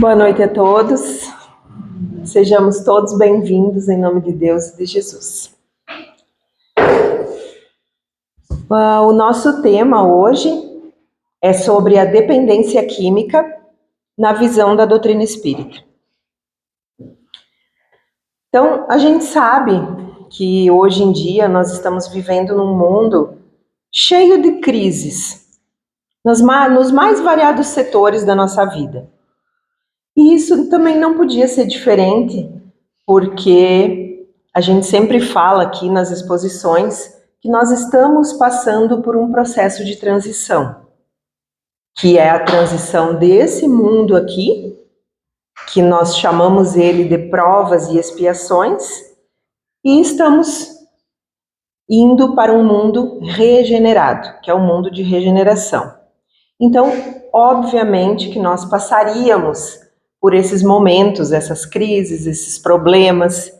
Boa noite a todos. Sejamos todos bem-vindos em nome de Deus e de Jesus. O nosso tema hoje é sobre a dependência química na visão da doutrina espírita. Então, a gente sabe que hoje em dia nós estamos vivendo num mundo cheio de crises, nos mais variados setores da nossa vida. E isso também não podia ser diferente, porque a gente sempre fala aqui nas exposições que nós estamos passando por um processo de transição, que é a transição desse mundo aqui, que nós chamamos ele de provas e expiações, e estamos indo para um mundo regenerado, que é o mundo de regeneração. Então, obviamente que nós passaríamos por esses momentos, essas crises, esses problemas,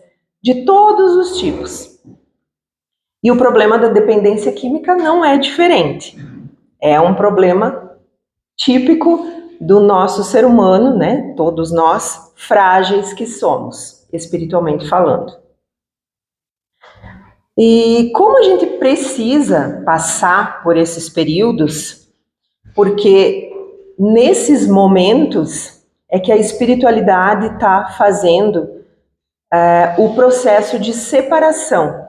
de todos os tipos. E o problema da dependência química não é diferente. É um problema típico do nosso ser humano, né? Todos nós, frágeis que somos, espiritualmente falando. E como a gente precisa passar por esses períodos, porque nesses momentos é que a espiritualidade está fazendo o processo de separação,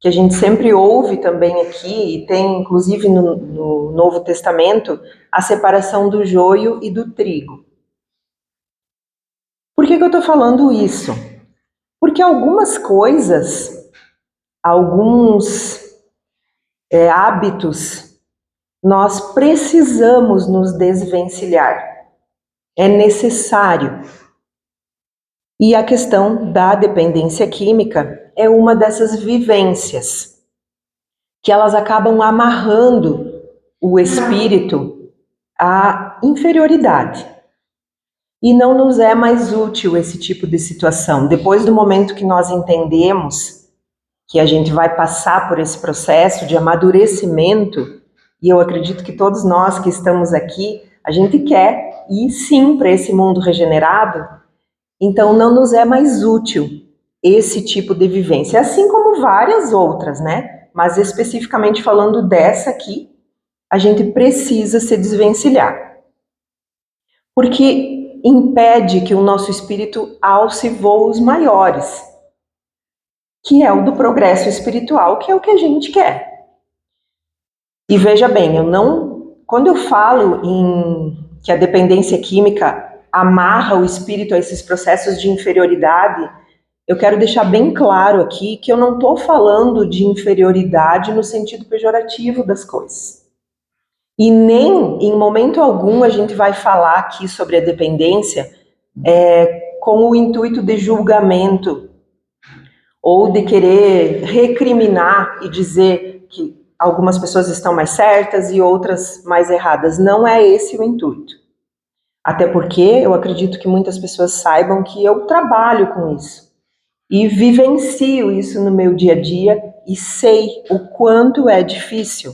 que a gente sempre ouve também aqui, e tem inclusive no Novo Testamento, a separação do joio e do trigo. Por que eu estou falando isso? Porque algumas coisas, alguns hábitos, nós precisamos nos desvencilhar. É necessário. E a questão da dependência química é uma dessas vivências, que elas acabam amarrando o espírito à inferioridade. E não nos é mais útil esse tipo de situação. Depois do momento que nós entendemos que a gente vai passar por esse processo de amadurecimento, e eu acredito que todos nós que estamos aqui, a gente quer ir sim para esse mundo regenerado, então não nos é mais útil esse tipo de vivência, assim como várias outras, né? Mas especificamente falando dessa aqui, a gente precisa se desvencilhar. Porque impede que o nosso espírito alce voos maiores, que é o do progresso espiritual, que é o que a gente quer. E veja bem, quando eu falo que a dependência química amarra o espírito a esses processos de inferioridade, eu quero deixar bem claro aqui que eu não estou falando de inferioridade no sentido pejorativo das coisas. E nem, em momento algum, a gente vai falar aqui sobre a dependência com o intuito de julgamento ou de querer recriminar e dizer que algumas pessoas estão mais certas e outras mais erradas. Não é esse o intuito. Até porque eu acredito que muitas pessoas saibam que eu trabalho com isso. E vivencio isso no meu dia a dia e sei o quanto é difícil.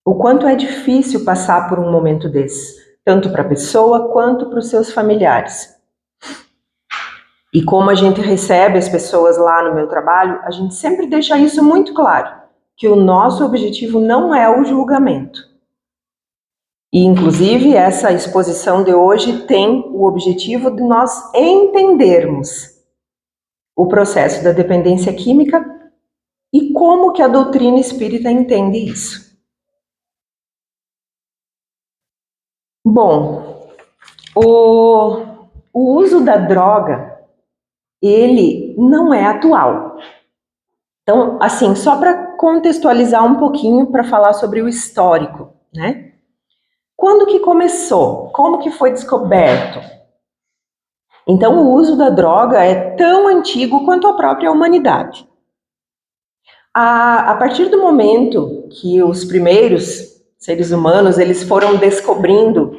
O quanto é difícil passar por um momento desse, tanto para a pessoa quanto para os seus familiares. E como a gente recebe as pessoas lá no meu trabalho, a gente sempre deixa isso muito claro, que o nosso objetivo não é o julgamento. E, inclusive, essa exposição de hoje tem o objetivo de nós entendermos o processo da dependência química e como que a doutrina espírita entende isso. Bom, o uso da droga, ele não é atual. Então, assim, só para contextualizar um pouquinho, para falar sobre o histórico, né? Quando que começou? Como que foi descoberto? Então, o uso da droga é tão antigo quanto a própria humanidade. A partir do momento que os primeiros seres humanos eles foram descobrindo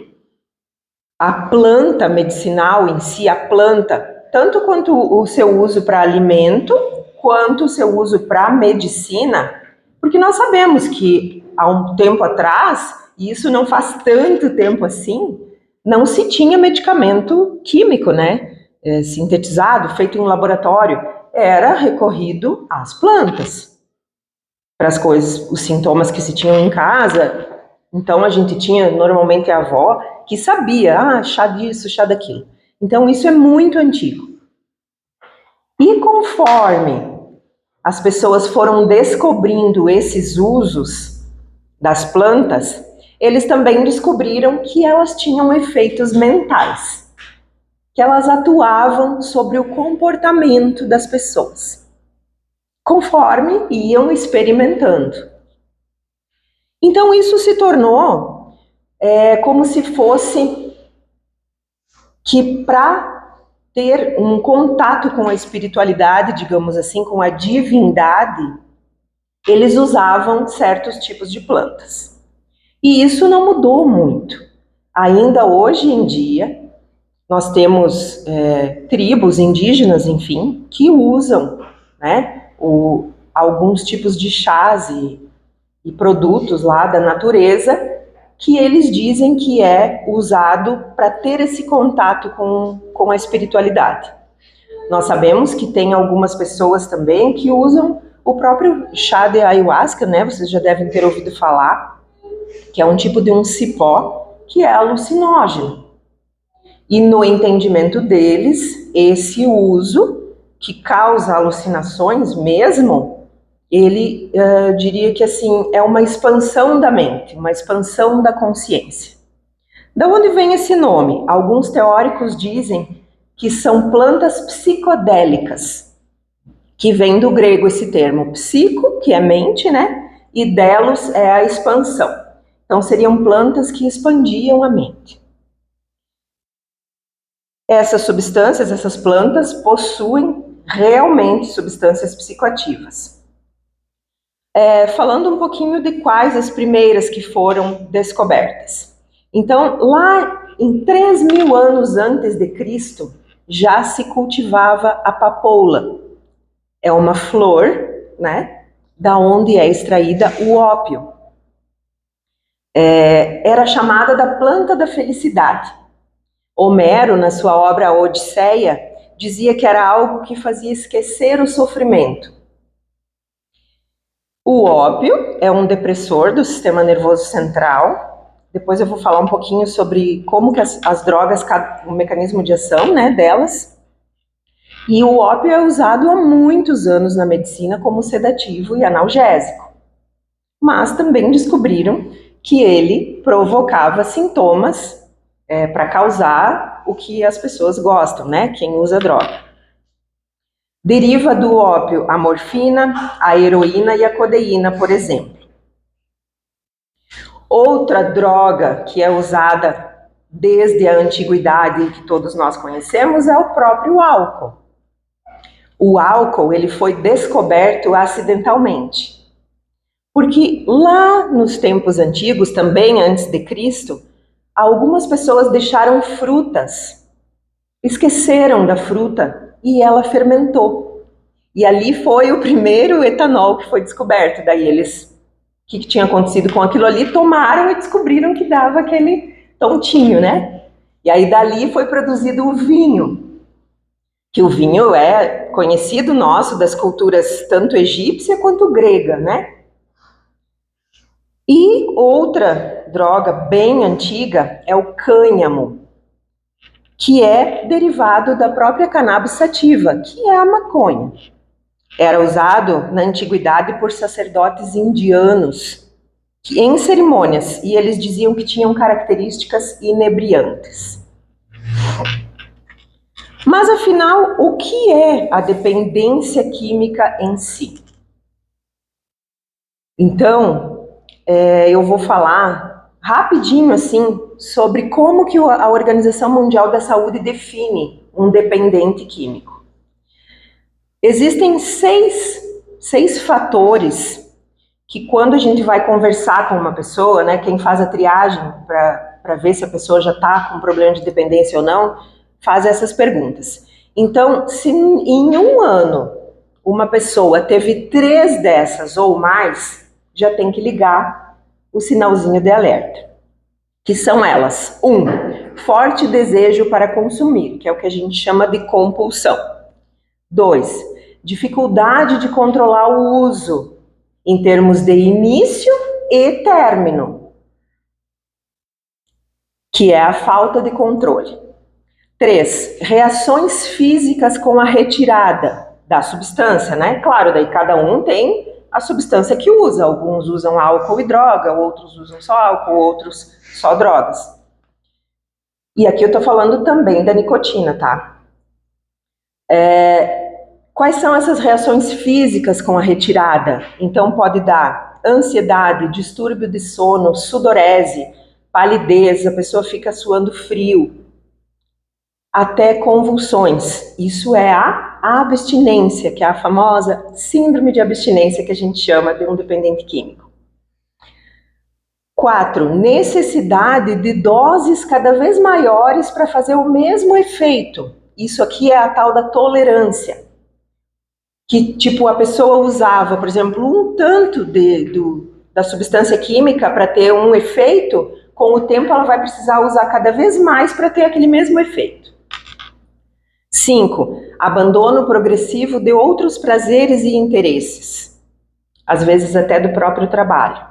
a planta medicinal em si, a planta, tanto quanto o seu uso para alimento, quanto o seu uso para medicina, porque nós sabemos que há um tempo atrás, e isso não faz tanto tempo assim, não se tinha medicamento químico, né? Sintetizado, feito em laboratório. Era recorrido às plantas para as coisas, os sintomas que se tinham em casa. Então a gente tinha normalmente a avó que sabia, chá disso, chá daquilo. Então isso é muito antigo. E conforme as pessoas foram descobrindo esses usos das plantas, eles também descobriram que elas tinham efeitos mentais, que elas atuavam sobre o comportamento das pessoas, conforme iam experimentando. Então isso se tornou como se fosse que para ter um contato com a espiritualidade, digamos assim, com a divindade, eles usavam certos tipos de plantas. E isso não mudou muito. Ainda hoje em dia, nós temos tribos indígenas, enfim, que usam, né, alguns tipos de chás e produtos lá da natureza que eles dizem que é usado para ter esse contato com a espiritualidade. Nós sabemos que tem algumas pessoas também que usam o próprio chá de ayahuasca, né? Vocês já devem ter ouvido falar, que é um tipo de um cipó que é alucinógeno. E no entendimento deles, esse uso que causa alucinações mesmo, ele diria que assim é uma expansão da mente, uma expansão da consciência. Da onde vem esse nome? Alguns teóricos dizem que são plantas psicodélicas, que vem do grego esse termo psico, que é mente, né? E delos é a expansão. Então seriam plantas que expandiam a mente. Essas substâncias, essas plantas, possuem realmente substâncias psicoativas. Falando um pouquinho de quais as primeiras que foram descobertas. Então, lá em 3.000 anos antes de Cristo, já se cultivava a papoula. É uma flor, né, da onde é extraída o ópio. Era chamada da planta da felicidade. Homero, na sua obra A Odisseia, dizia que era algo que fazia esquecer o sofrimento. O ópio é um depressor do sistema nervoso central. Depois eu vou falar um pouquinho sobre como que as drogas, o mecanismo de ação, né, delas. E o ópio é usado há muitos anos na medicina como sedativo e analgésico. Mas também descobriram que ele provocava sintomas para causar o que as pessoas gostam, né? Quem usa droga. Deriva do ópio a morfina, a heroína e a codeína, por exemplo. Outra droga que é usada desde a antiguidade e que todos nós conhecemos é o próprio álcool. O álcool ele foi descoberto acidentalmente. Porque lá nos tempos antigos, também antes de Cristo, algumas pessoas deixaram frutas, esqueceram da fruta e ela fermentou. E ali foi o primeiro etanol que foi descoberto. Daí eles, o que tinha acontecido com aquilo ali, tomaram e descobriram que dava aquele tontinho, né? E aí dali foi produzido o vinho, que o vinho é conhecido nosso das culturas tanto egípcia quanto grega, né? E outra droga bem antiga é o cânhamo, que é derivado da própria cannabis sativa, que é a maconha. Era usado na antiguidade por sacerdotes indianos em cerimônias, e eles diziam que tinham características inebriantes. Mas afinal, o que é a dependência química em si? Então, eu vou falar rapidinho assim sobre como que a Organização Mundial da Saúde define um dependente químico. Existem seis fatores que quando a gente vai conversar com uma pessoa, né, quem faz a triagem para ver se a pessoa já está com problema de dependência ou não, faz essas perguntas. Então, se em um ano uma pessoa teve 3 dessas ou mais, já tem que ligar o sinalzinho de alerta. que são elas. 1. Forte desejo para consumir, que é o que a gente chama de compulsão. 2. Dificuldade de controlar o uso, em termos de início e término, que é a falta de controle. 3. Reações físicas com a retirada da substância, né? Claro, daí cada um tem a substância que usa. Alguns usam álcool e droga, outros usam só álcool, outros só drogas. E aqui eu tô falando também da nicotina, tá? Quais são essas reações físicas com a retirada? Então pode dar ansiedade, distúrbio de sono, sudorese, palidez, a pessoa fica suando frio, até convulsões. Isso é a abstinência, que é a famosa síndrome de abstinência que a gente chama de um dependente químico. 4. Necessidade de doses cada vez maiores para fazer o mesmo efeito. Isso aqui é a tal da tolerância. Que, tipo, a pessoa usava, por exemplo, um tanto da substância química para ter um efeito, com o tempo ela vai precisar usar cada vez mais para ter aquele mesmo efeito. 5. Abandono progressivo de outros prazeres e interesses, às vezes até do próprio trabalho.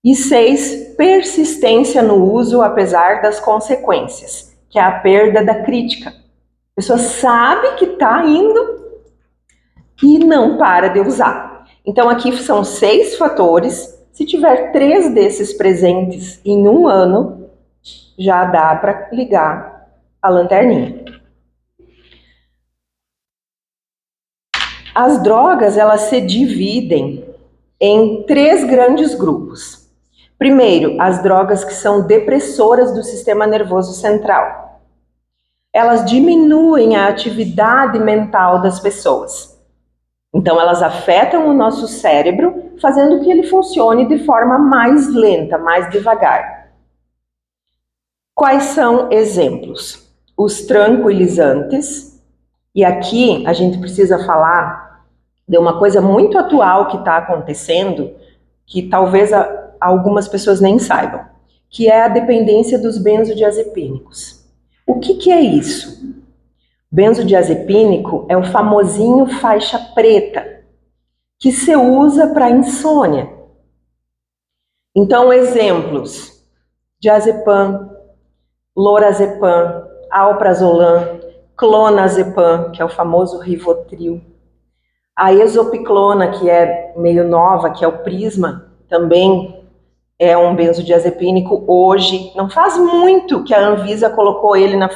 E 6. Persistência no uso apesar das consequências, que é a perda da crítica. A pessoa sabe que está indo e não para de usar. Então aqui são 6 fatores. Se tiver 3 desses presentes em um ano, já dá para ligar a lanterninha. As drogas, elas se dividem em 3 grandes grupos. Primeiro, as drogas que são depressoras do sistema nervoso central. Elas diminuem a atividade mental das pessoas. Então, elas afetam o nosso cérebro, fazendo que ele funcione de forma mais lenta, mais devagar. Quais são exemplos? Os tranquilizantes. E aqui a gente precisa falar de uma coisa muito atual que está acontecendo, que talvez algumas pessoas nem saibam, que é a dependência dos benzodiazepínicos. O que é isso? Benzodiazepínico é o famosinho faixa preta, que se usa para insônia. Então, exemplos: diazepam, lorazepam, alprazolam, clonazepam, que é o famoso Rivotril. A exopiclona, que é meio nova, que é o Prisma, também é um benzodiazepínico hoje. Não faz muito que a Anvisa colocou ele na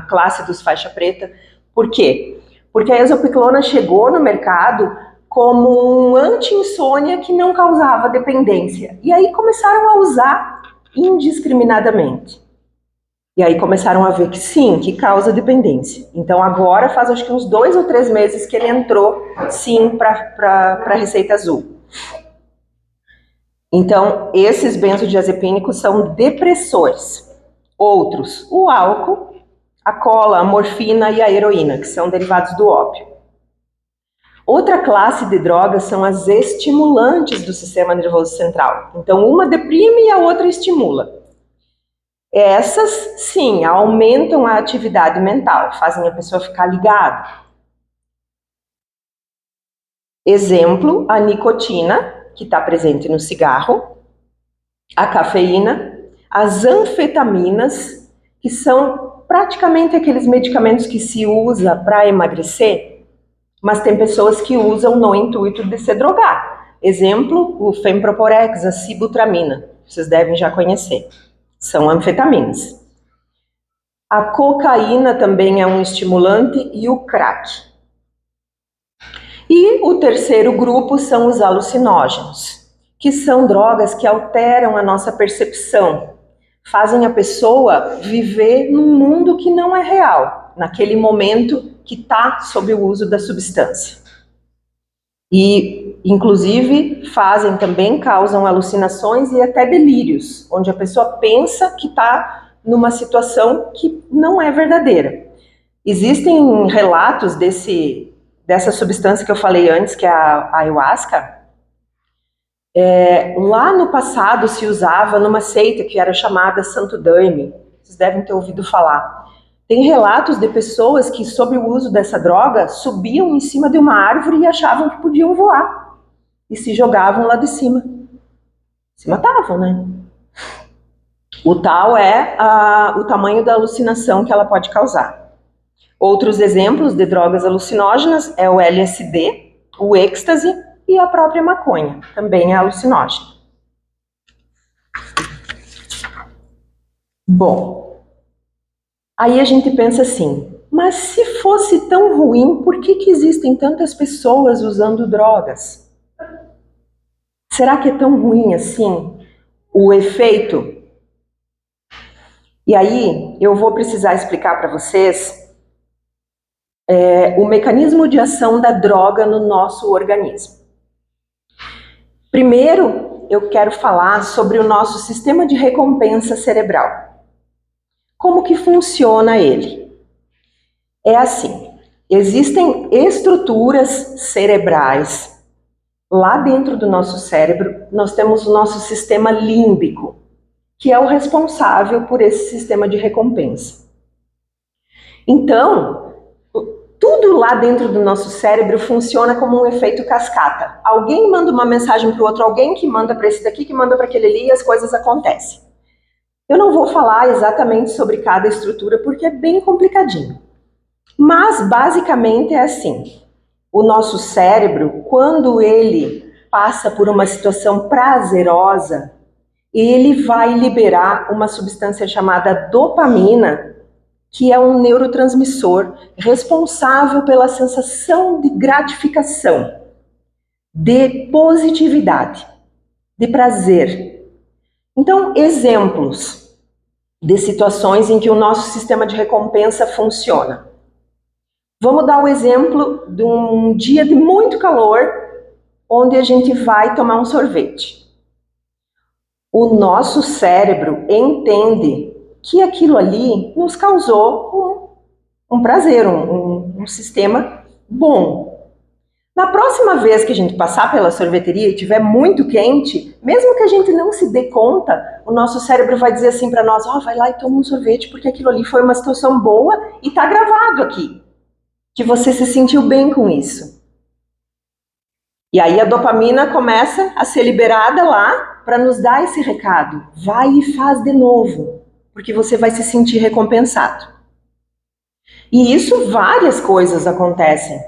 classe dos faixa preta. Por quê? Porque a exopiclona chegou no mercado como um anti-insônia que não causava dependência. E aí começaram a usar indiscriminadamente. E aí começaram a ver que sim, que causa dependência. Então agora faz acho que uns 2 ou 3 meses que ele entrou sim para a receita azul. Então esses benzodiazepínicos são depressores. Outros, o álcool, a cola, a morfina e a heroína, que são derivados do ópio. Outra classe de drogas são as estimulantes do sistema nervoso central. Então uma deprime e a outra estimula. Essas, sim, aumentam a atividade mental, fazem a pessoa ficar ligada. Exemplo, a nicotina, que está presente no cigarro, a cafeína, as anfetaminas, que são praticamente aqueles medicamentos que se usa para emagrecer, mas tem pessoas que usam no intuito de se drogar. Exemplo, o femproporex, a sibutramina, vocês devem já conhecer. São anfetaminas. A cocaína também é um estimulante e o crack. E o terceiro grupo são os alucinógenos, que são drogas que alteram a nossa percepção, fazem a pessoa viver num mundo que não é real, naquele momento que está sob o uso da substância. E, inclusive, causam alucinações e até delírios, onde a pessoa pensa que está numa situação que não é verdadeira. Existem relatos dessa substância que eu falei antes, que é a ayahuasca, Lá no passado se usava numa seita que era chamada Santo Daime, vocês devem ter ouvido falar. Tem relatos de pessoas que, sob o uso dessa droga, subiam em cima de uma árvore e achavam que podiam voar. E se jogavam lá de cima. Se matavam, né? O tal é o tamanho da alucinação que ela pode causar. Outros exemplos de drogas alucinógenas é o LSD, o êxtase e a própria maconha, também é alucinógena. Bom, aí a gente pensa assim, mas se fosse tão ruim, por que existem tantas pessoas usando drogas? Será que é tão ruim assim o efeito? E aí eu vou precisar explicar para vocês o mecanismo de ação da droga no nosso organismo. Primeiro, eu quero falar sobre o nosso sistema de recompensa cerebral. Como que funciona ele? É assim, existem estruturas cerebrais. Lá dentro do nosso cérebro, nós temos o nosso sistema límbico, que é o responsável por esse sistema de recompensa. Então, tudo lá dentro do nosso cérebro funciona como um efeito cascata. Alguém manda uma mensagem para o outro, alguém que manda para esse daqui, que manda para aquele ali, e as coisas acontecem. Eu não vou falar exatamente sobre cada estrutura porque é bem complicadinho. Mas, basicamente, é assim. O nosso cérebro, quando ele passa por uma situação prazerosa, ele vai liberar uma substância chamada dopamina, que é um neurotransmissor responsável pela sensação de gratificação, de positividade, de prazer. Então, exemplos de situações em que o nosso sistema de recompensa funciona. Vamos dar o exemplo de um dia de muito calor, onde a gente vai tomar um sorvete. O nosso cérebro entende que aquilo ali nos causou um prazer, um sistema bom. Na próxima vez que a gente passar pela sorveteria e tiver muito quente, mesmo que a gente não se dê conta, o nosso cérebro vai dizer assim para nós, vai lá e toma um sorvete, porque aquilo ali foi uma situação boa e está gravado aqui, que você se sentiu bem com isso. E aí a dopamina começa a ser liberada lá para nos dar esse recado. Vai e faz de novo, porque você vai se sentir recompensado. E isso várias coisas acontecem.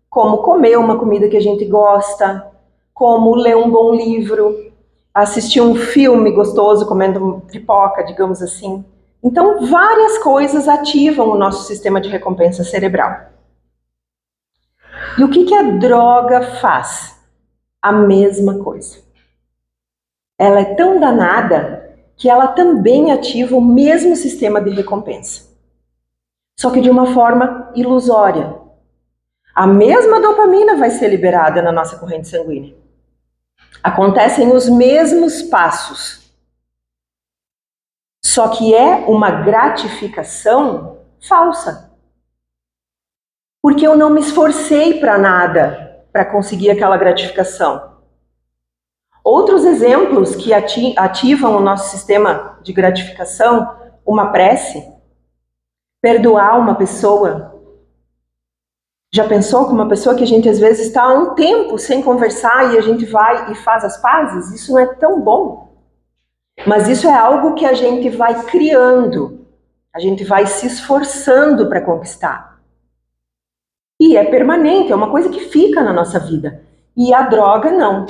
Como comer uma comida que a gente gosta, como ler um bom livro, assistir um filme gostoso comendo pipoca, digamos assim. Então, várias coisas ativam o nosso sistema de recompensa cerebral. E o que a droga faz? A mesma coisa. Ela é tão danada que ela também ativa o mesmo sistema de recompensa. Só que de uma forma ilusória. A mesma dopamina vai ser liberada na nossa corrente sanguínea. Acontecem os mesmos passos. Só que é uma gratificação falsa. Porque eu não me esforcei para nada para conseguir aquela gratificação. Outros exemplos que ativam o nosso sistema de gratificação, uma prece, perdoar uma pessoa. Já pensou com uma pessoa que a gente às vezes está há um tempo sem conversar e a gente vai e faz as pazes? Isso não é tão bom. Mas isso é algo que a gente vai criando, a gente vai se esforçando para conquistar. E é permanente, é uma coisa que fica na nossa vida. E a droga não.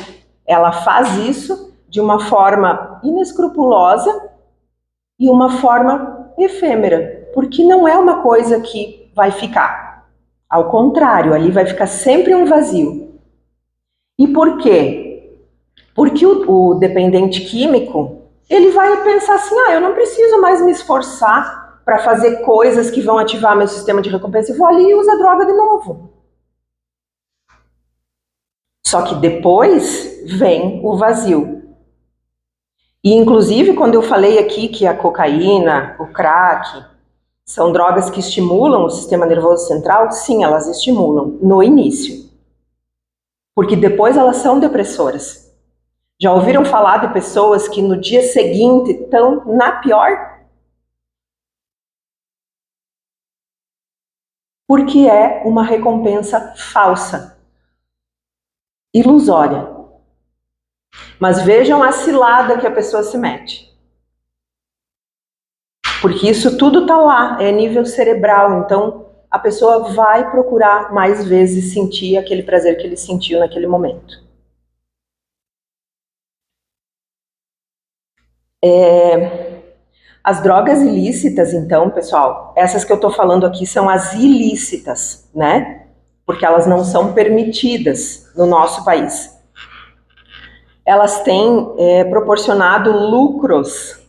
Ela faz isso de uma forma inescrupulosa e uma forma efêmera, porque não é uma coisa que vai ficar. Ao contrário, ali vai ficar sempre um vazio. E por quê? Porque o dependente químico, ele vai pensar assim, eu não preciso mais me esforçar para fazer coisas que vão ativar meu sistema de recompensa, eu vou ali e uso a droga de novo. Só que depois vem o vazio. E inclusive quando eu falei aqui que a cocaína, o crack, são drogas que estimulam o sistema nervoso central, sim, elas estimulam no início. Porque depois elas são depressoras. Já ouviram falar de pessoas que no dia seguinte estão na pior? Porque é uma recompensa falsa, ilusória. Mas vejam a cilada que a pessoa se mete. Porque isso tudo está lá, é nível cerebral. Então, a pessoa vai procurar mais vezes sentir aquele prazer que ele sentiu naquele momento. As drogas ilícitas, então, pessoal, essas que eu estou falando aqui são as ilícitas, né? Porque elas não são permitidas no nosso país. Elas têm proporcionado lucros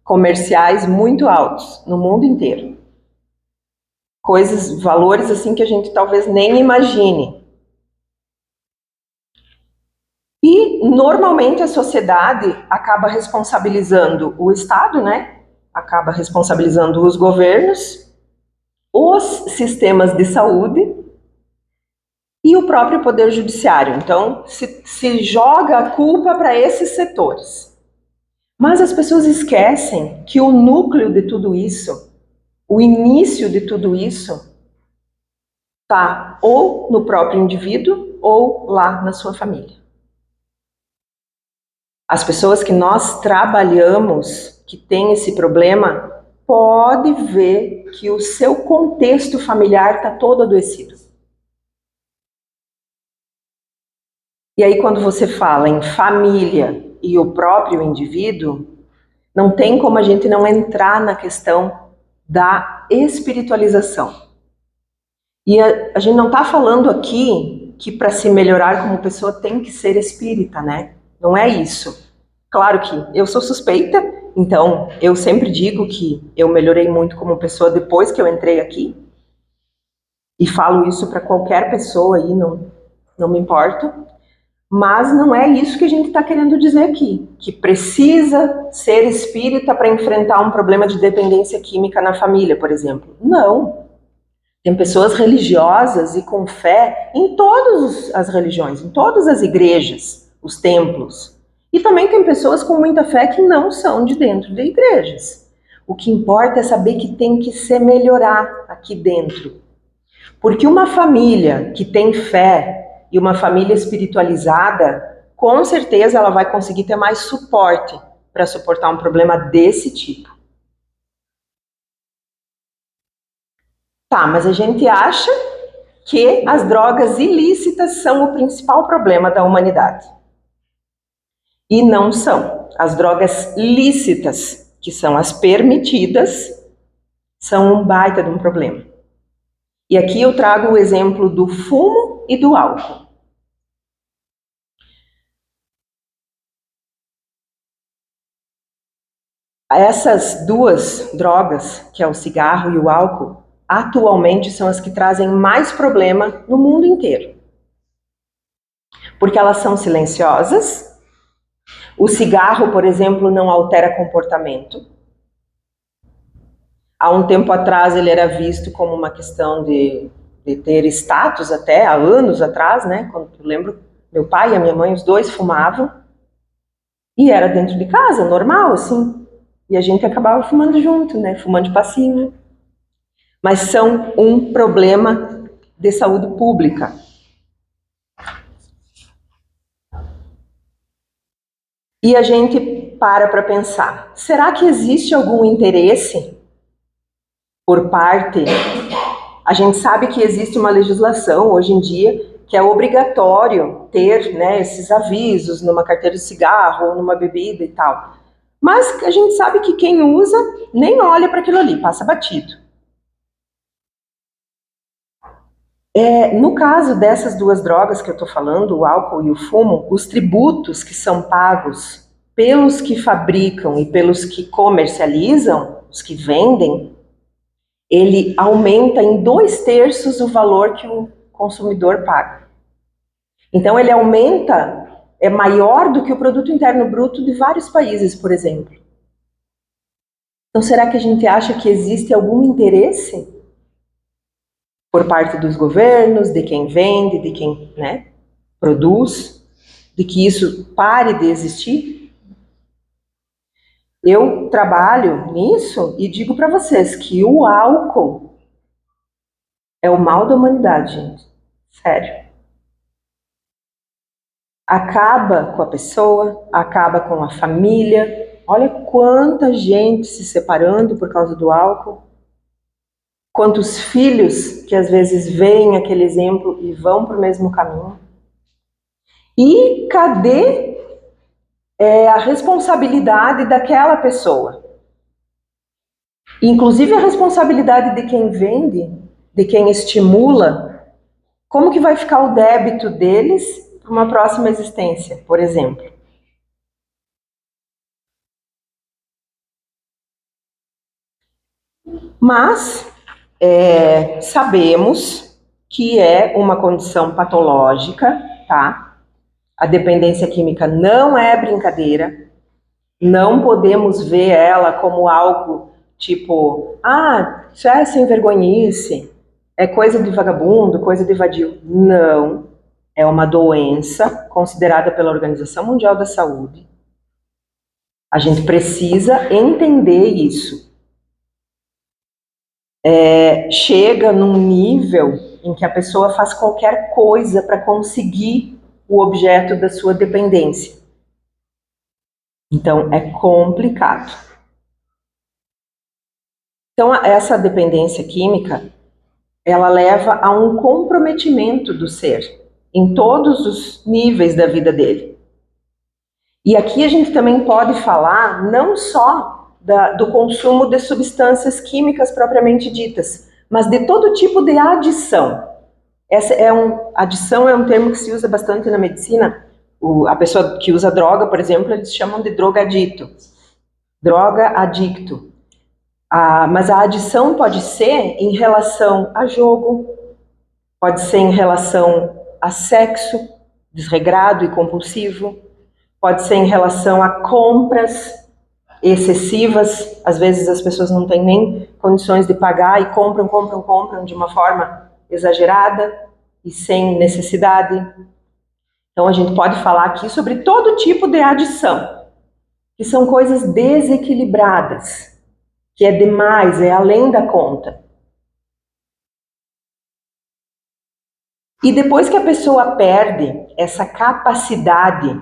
comerciais muito altos no mundo inteiro. Coisas, valores assim que a gente talvez nem imagine. E normalmente a sociedade acaba responsabilizando o Estado, né? Acaba responsabilizando os governos, os sistemas de saúde e o próprio poder judiciário. Então, se joga a culpa para esses setores. Mas as pessoas esquecem que o núcleo de tudo isso, o início de tudo isso, está ou no próprio indivíduo ou lá na sua família. As pessoas que nós trabalhamos, que têm esse problema, pode ver que o seu contexto familiar está todo adoecido. E aí, quando você fala em família e o próprio indivíduo, não tem como a gente não entrar na questão da espiritualização. E a gente não está falando aqui que para se melhorar como pessoa tem que ser espírita, né? Não é isso. Claro que eu sou suspeita, então eu sempre digo que eu melhorei muito como pessoa depois que eu entrei aqui. E falo isso para qualquer pessoa aí, não me importo. Mas não é isso que a gente está querendo dizer aqui, que precisa ser espírita para enfrentar um problema de dependência química na família, por exemplo. Não. Tem pessoas religiosas e com fé em todas as religiões, em todas as igrejas, os templos. E também tem pessoas com muita fé que não são de dentro de igrejas. O que importa é saber que tem que se melhorar aqui dentro. Porque uma família que tem fé e uma família espiritualizada, com certeza ela vai conseguir ter mais suporte para suportar um problema desse tipo. Tá, mas a gente acha que as drogas ilícitas são o principal problema da humanidade. E não são. As drogas lícitas, que são as permitidas, são um baita de um problema. E aqui eu trago o exemplo do fumo e do álcool. Essas duas drogas, que é o cigarro e o álcool, atualmente são as que trazem mais problema no mundo inteiro. Porque elas são silenciosas. O cigarro, por exemplo, não altera comportamento. Há um tempo atrás ele era visto como uma questão de ter status até, há anos atrás, né? Quando eu lembro, meu pai e a minha mãe, os dois fumavam. E era dentro de casa, normal, assim. E a gente acabava fumando junto, né? Fumando de passinho. Mas são um problema de saúde pública. E a gente para pensar, será que existe algum interesse por parte... A gente sabe que existe uma legislação hoje em dia que é obrigatório ter, né, esses avisos numa carteira de cigarro ou numa bebida e tal. Mas a gente sabe que quem usa nem olha para aquilo ali, passa batido. No caso dessas duas drogas que eu estou falando, o álcool e o fumo, os tributos que são pagos pelos que fabricam e pelos que comercializam, os que vendem, ele aumenta em 2/3 o valor que o consumidor paga. Então ele aumenta, é maior do que o produto interno bruto de vários países, por exemplo. Então será que a gente acha que existe algum interesse por parte dos governos, de quem vende, de quem, né, produz, de que isso pare de existir? Eu trabalho nisso e digo para vocês que o álcool é o mal da humanidade, gente. Sério. Acaba com a pessoa, acaba com a família. Olha quanta gente se separando por causa do álcool. Quantos filhos que às vezes veem aquele exemplo e vão para o mesmo caminho. E cadê a responsabilidade daquela pessoa? Inclusive a responsabilidade de quem vende, de quem estimula. Como que vai ficar o débito deles para uma próxima existência, por exemplo? Mas sabemos que é uma condição patológica, tá? A dependência química não é brincadeira. Não podemos ver ela como algo tipo, isso é sem vergonhice, é coisa de vagabundo, coisa de vadio. Não. É uma doença considerada pela Organização Mundial da Saúde. A gente precisa entender isso. Chega num nível em que a pessoa faz qualquer coisa para conseguir o objeto da sua dependência. Então, é complicado. Então, essa dependência química, ela leva a um comprometimento do ser, em todos os níveis da vida dele. E aqui a gente também pode falar não só do consumo de substâncias químicas propriamente ditas, mas de todo tipo de adição. Adição é um termo que se usa bastante na medicina. A pessoa que usa droga, por exemplo, eles chamam de drogadito. Droga adicto. Mas a adição pode ser em relação a jogo, pode ser em relação a sexo desregrado e compulsivo, pode ser em relação a compras excessivas. Às vezes as pessoas não têm nem condições de pagar e compram de uma forma exagerada e sem necessidade. Então a gente pode falar aqui sobre todo tipo de adição, que são coisas desequilibradas, que é demais, é além da conta. E depois que a pessoa perde essa capacidade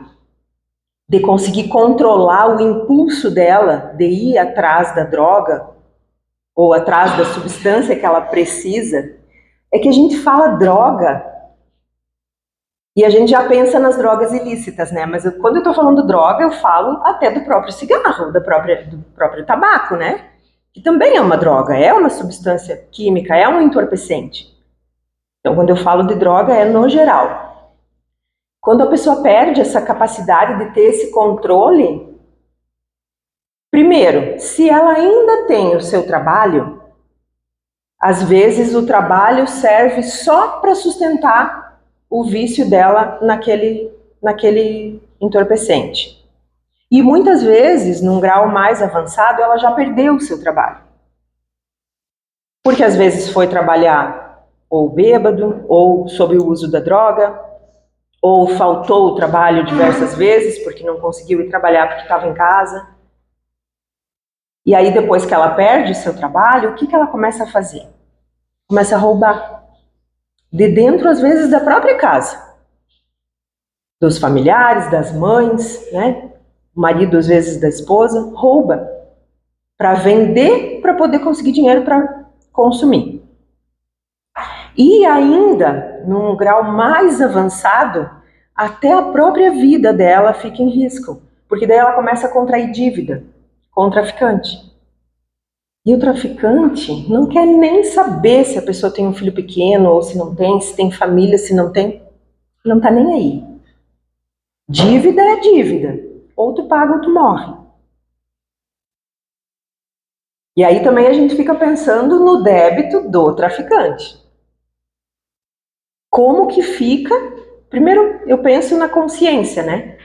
de conseguir controlar o impulso dela de ir atrás da droga ou atrás da substância que ela precisa, é que a gente fala droga e a gente já pensa nas drogas ilícitas, né? Mas quando eu tô falando droga, eu falo até do próprio cigarro, do próprio tabaco, né? Que também é uma droga, é uma substância química, é um entorpecente. Então, quando eu falo de droga, é no geral. Quando a pessoa perde essa capacidade de ter esse controle, primeiro, se ela ainda tem o seu trabalho, às vezes o trabalho serve só para sustentar o vício dela naquele entorpecente. E muitas vezes, num grau mais avançado, ela já perdeu o seu trabalho. Porque às vezes foi trabalhar ou bêbado, ou sob o uso da droga, ou faltou o trabalho diversas vezes porque não conseguiu ir trabalhar porque estava em casa. E aí depois que ela perde o seu trabalho, o que ela começa a fazer? Começa a roubar. De dentro, às vezes, da própria casa. Dos familiares, das mães, né? O marido, às vezes, da esposa, rouba. Para vender, para poder conseguir dinheiro para consumir. E ainda, num grau mais avançado, até a própria vida dela fica em risco, porque daí ela começa a contrair dívida com o traficante. E o traficante não quer nem saber se a pessoa tem um filho pequeno ou se não tem, se tem família, se não tem, não está nem aí. Dívida é dívida, ou tu paga ou tu morre. E aí também a gente fica pensando no débito do traficante. Como que fica? Primeiro, eu penso na consciência, né?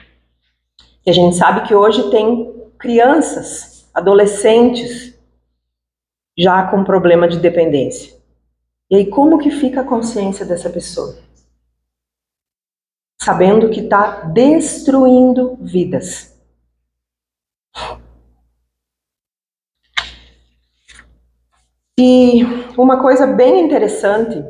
Que a gente sabe que hoje tem crianças, adolescentes, já com problema de dependência. E aí, como que fica a consciência dessa pessoa? sabendo que está destruindo vidas. E uma coisa bem interessante,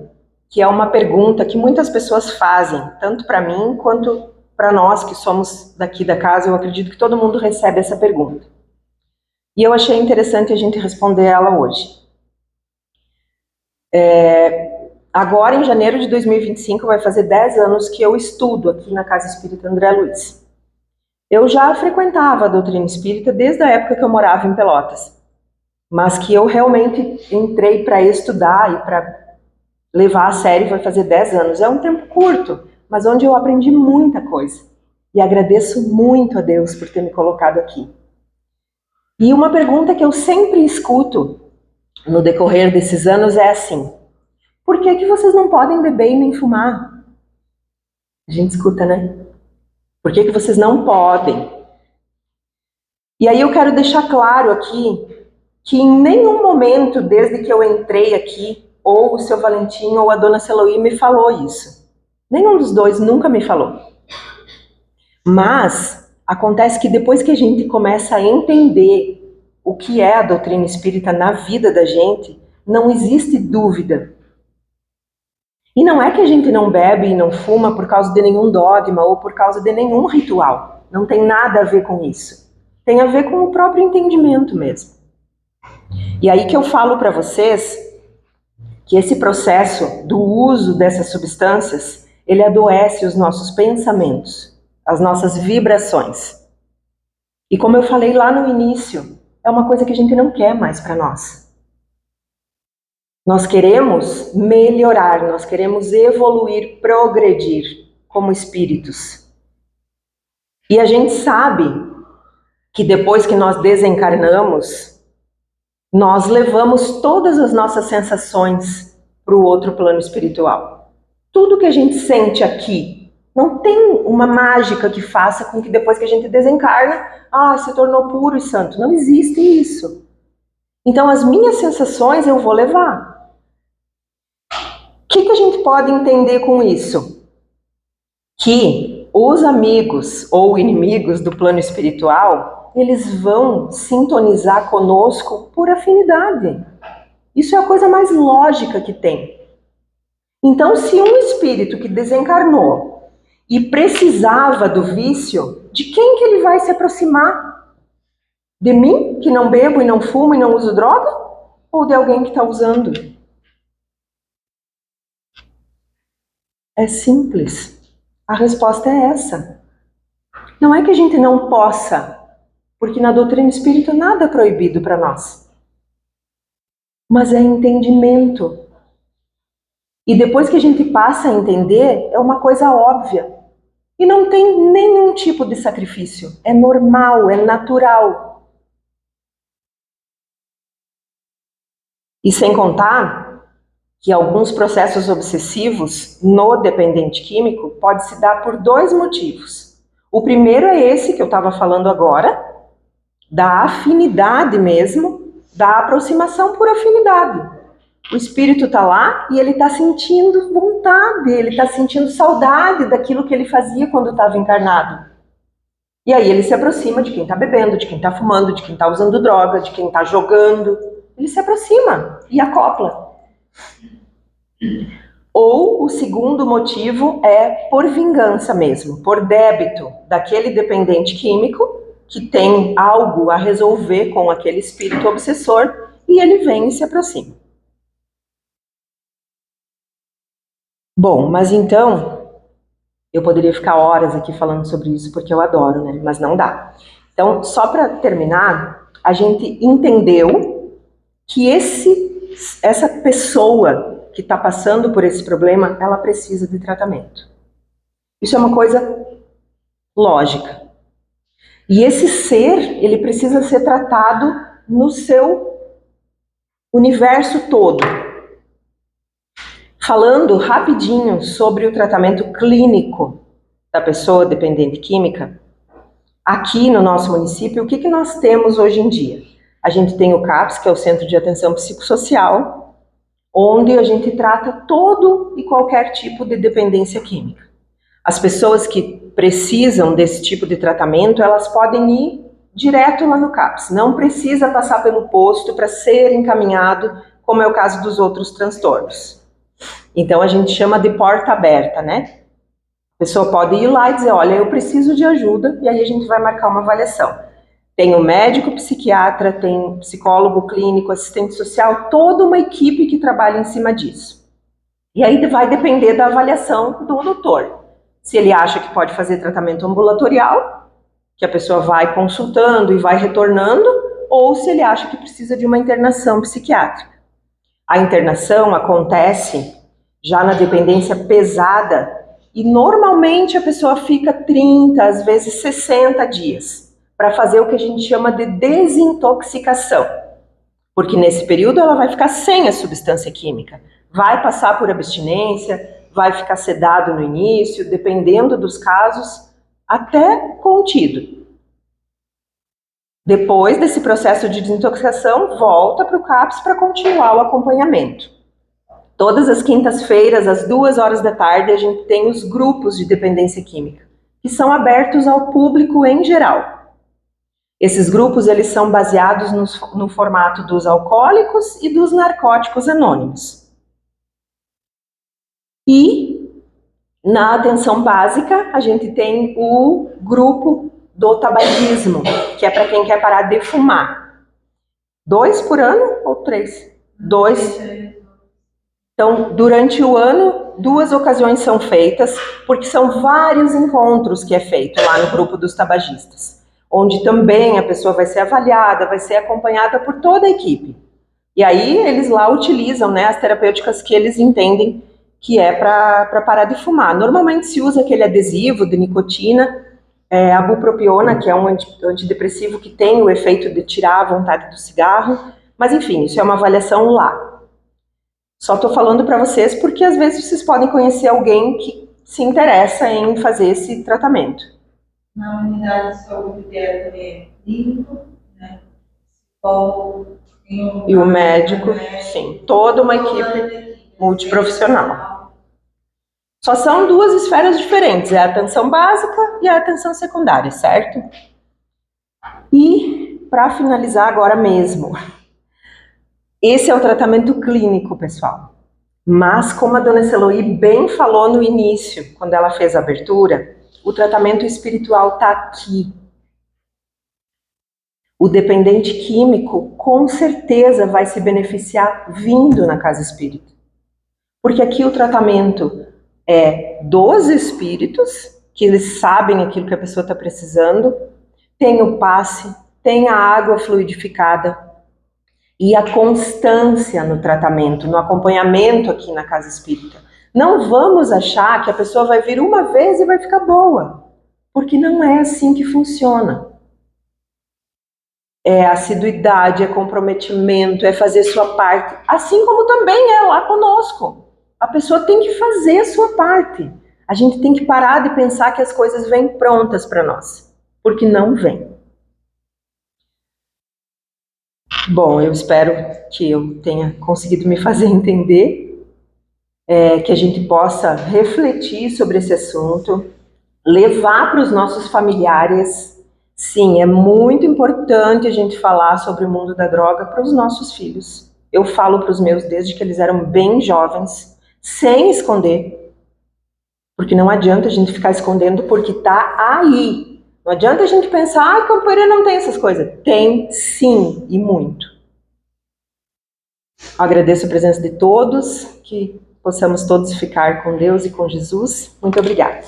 que é uma pergunta que muitas pessoas fazem, tanto para mim quanto para nós que somos daqui da casa, eu acredito que todo mundo recebe essa pergunta. E eu achei interessante a gente responder ela hoje. Agora, em janeiro de 2025, vai fazer 10 anos que eu estudo aqui na Casa Espírita André Luiz. Eu já frequentava a doutrina espírita desde a época que eu morava em Pelotas, mas que eu realmente entrei para estudar e para levar a sério vai fazer 10 anos. É um tempo curto, mas onde eu aprendi muita coisa. E agradeço muito a Deus por ter me colocado aqui. E uma pergunta que eu sempre escuto no decorrer desses anos é assim: por que vocês não podem beber e nem fumar? A gente escuta, né? Por que vocês não podem? E aí eu quero deixar claro aqui que em nenhum momento, desde que eu entrei aqui, ou o seu Valentim ou a dona Celoí me falou isso. Nenhum dos dois nunca me falou. Mas acontece que depois que a gente começa a entender o que é a doutrina espírita na vida da gente, não existe dúvida. E não é que a gente não bebe e não fuma por causa de nenhum dogma ou por causa de nenhum ritual. Não tem nada a ver com isso. Tem a ver com o próprio entendimento mesmo. E aí que eu falo para vocês que esse processo do uso dessas substâncias, ele adoece os nossos pensamentos, as nossas vibrações. E como eu falei lá no início, é uma coisa que a gente não quer mais para nós. Nós queremos melhorar, nós queremos evoluir, progredir como espíritos. E a gente sabe que depois que nós desencarnamos, nós levamos todas as nossas sensações para o outro plano espiritual. Tudo que a gente sente aqui, não tem uma mágica que faça com que depois que a gente desencarna, se tornou puro e santo. Não existe isso. Então as minhas sensações eu vou levar. O que a gente pode entender com isso? Que os amigos ou inimigos do plano espiritual, eles vão sintonizar conosco por afinidade. Isso é a coisa mais lógica que tem. Então, se um espírito que desencarnou e precisava do vício, de quem que ele vai se aproximar? De mim, que não bebo e não fumo e não uso droga? Ou de alguém que está usando? É simples. A resposta é essa. Não é que a gente não possa, porque na doutrina espírita nada é proibido para nós. Mas é entendimento. E depois que a gente passa a entender, é uma coisa óbvia. E não tem nenhum tipo de sacrifício. É normal, é natural. E sem contar que alguns processos obsessivos no dependente químico pode se dar por 2 motivos. O primeiro é esse que eu estava falando agora, da afinidade mesmo, da aproximação por afinidade. O espírito está lá e ele está sentindo vontade, ele está sentindo saudade daquilo que ele fazia quando estava encarnado. E aí ele se aproxima de quem está bebendo, de quem está fumando, de quem está usando droga, de quem está jogando. Ele se aproxima e acopla. Ou o segundo motivo é por vingança mesmo, por débito daquele dependente químico que tem algo a resolver com aquele espírito obsessor e ele vem e se aproxima. Bom, mas então, eu poderia ficar horas aqui falando sobre isso porque eu adoro, né? Mas não dá. Então, só para terminar, a gente entendeu que essa pessoa que está passando por esse problema, ela precisa de tratamento. Isso é uma coisa lógica. E esse ser, ele precisa ser tratado no seu universo todo. Falando rapidinho sobre o tratamento clínico da pessoa dependente química, aqui no nosso município, o que nós temos hoje em dia? A gente tem o CAPS, que é o Centro de Atenção Psicossocial, onde a gente trata todo e qualquer tipo de dependência química. As pessoas que precisam desse tipo de tratamento, elas podem ir direto lá no CAPS, não precisa passar pelo posto para ser encaminhado, como é o caso dos outros transtornos. Então a gente chama de porta aberta, né? A pessoa pode ir lá e dizer, olha, eu preciso de ajuda, e aí a gente vai marcar uma avaliação. Tem o médico psiquiatra, tem psicólogo clínico, assistente social, toda uma equipe que trabalha em cima disso. E aí vai depender da avaliação do doutor. Se ele acha que pode fazer tratamento ambulatorial, que a pessoa vai consultando e vai retornando, ou se ele acha que precisa de uma internação psiquiátrica. A internação acontece já na dependência pesada e normalmente a pessoa fica 30, às vezes 60 dias para fazer o que a gente chama de desintoxicação. Porque nesse período ela vai ficar sem a substância química, vai passar por abstinência, vai ficar sedado no início, dependendo dos casos, até contido. Depois desse processo de desintoxicação, volta para o CAPS para continuar o acompanhamento. Todas as quintas-feiras, às 2 horas da tarde, a gente tem os grupos de dependência química, que são abertos ao público em geral. Esses grupos eles são baseados no formato dos alcoólicos e dos narcóticos anônimos. E na atenção básica, a gente tem o grupo do tabagismo, que é para quem quer parar de fumar. 2 por ano ou 3? 2. Então, durante o ano, 2 ocasiões são feitas, porque são vários encontros que é feito lá no grupo dos tabagistas, onde também a pessoa vai ser avaliada, vai ser acompanhada por toda a equipe. E aí eles lá utilizam, né, as terapêuticas que eles entendem que é para parar de fumar. Normalmente se usa aquele adesivo de nicotina, a bupropiona, que é um antidepressivo que tem o efeito de tirar a vontade do cigarro, mas enfim, isso é uma avaliação lá. Só estou falando para vocês porque às vezes vocês podem conhecer alguém que se interessa em fazer esse tratamento. Na unidade de saúde dela é clínico, né? E o médico, sim, toda uma equipe multiprofissional. Só são 2 esferas diferentes, é a atenção básica e a atenção secundária, certo? E, para finalizar agora mesmo, esse é o tratamento clínico, pessoal. Mas, como a dona Celoí bem falou no início, quando ela fez a abertura, o tratamento espiritual está aqui. O dependente químico, com certeza, vai se beneficiar vindo na casa espírita. Porque aqui o tratamento é dos espíritos, que eles sabem aquilo que a pessoa está precisando, tem o passe, tem a água fluidificada e a constância no tratamento, no acompanhamento aqui na casa espírita. Não vamos achar que a pessoa vai vir uma vez e vai ficar boa, porque não é assim que funciona. É assiduidade, é comprometimento, é fazer sua parte, assim como também é lá conosco. A pessoa tem que fazer a sua parte. A gente tem que parar de pensar que as coisas vêm prontas para nós, porque não vêm. Bom, eu espero que eu tenha conseguido me fazer entender, que a gente possa refletir sobre esse assunto, levar para os nossos familiares. Sim, é muito importante a gente falar sobre o mundo da droga para os nossos filhos. Eu falo para os meus desde que eles eram bem jovens, sem esconder, porque não adianta a gente ficar escondendo porque está aí. Não adianta a gente pensar, Campoeira não tem essas coisas. Tem sim, e muito. Agradeço a presença de todos, que possamos todos ficar com Deus e com Jesus. Muito obrigada.